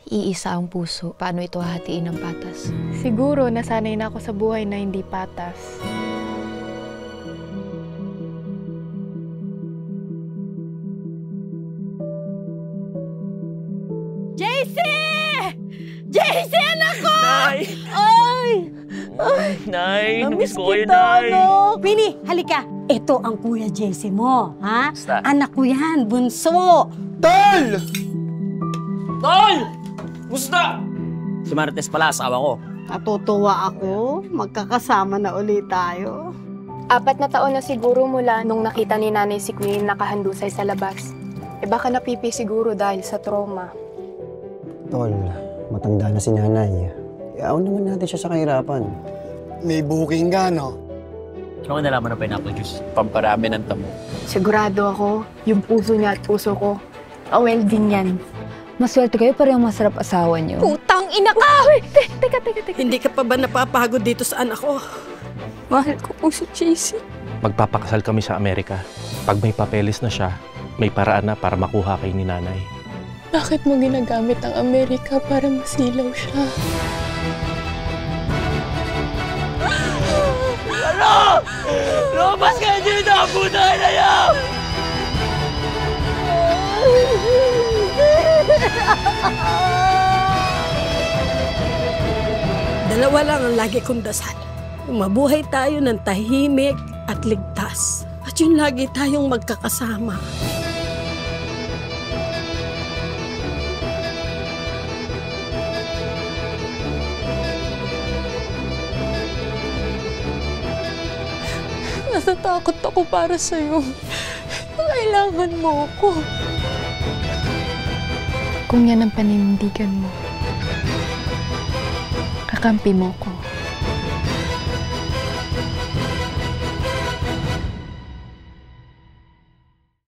Iisa ang puso. Paano ito hahatiin ng patas? Siguro nasanay na ako sa buhay na hindi patas. JC! JC, anak ko! Nay! Ay! Nay, Namiss namiss ko kayo, kita, Nay. no? Winnie, halika. Ito ang kuya JC mo, ha? Basta. Anak ko yan, bunso. Tol! Tol! Gusta! Si Marites pala, asawa ko. Natutuwa ako. Magkakasama na ulit tayo. 4 na taon na siguro mula nung nakita ni nanay si Queen nakahandusay sa labas. Baka napipi siguro dahil sa trauma. Tol, matanda na si nanay. Iaon naman natin siya sa kahirapan. May booking ka, no? Ano ko nalaman ng pineapple juice? Pamparami ng tamo. Sigurado ako, yung puso niya at puso ko, awel din yan. Maswerte kayo, parang masarap asawa niyo. Putang ina ka! Teka. Hindi ka pa ba napapagod dito sa anak ko? Mahal ko po si JC. Magpapakasal kami sa Amerika. Pag may papeles na siya, may paraan na para makuha kay ni nanay. Bakit mo ginagamit ang Amerika para masilaw siya? Ano? Lumabas kayo dito! Bunuhin na yan! Dalawa lang ang lagi kong dasal. Mabuhay tayo ng tahimik at ligtas. At yung lagi tayong magkakasama. Natatakot ako para sa'yo. Kailangan mo ako. Kung yan ang paninindigan mo, kakampi mo ko.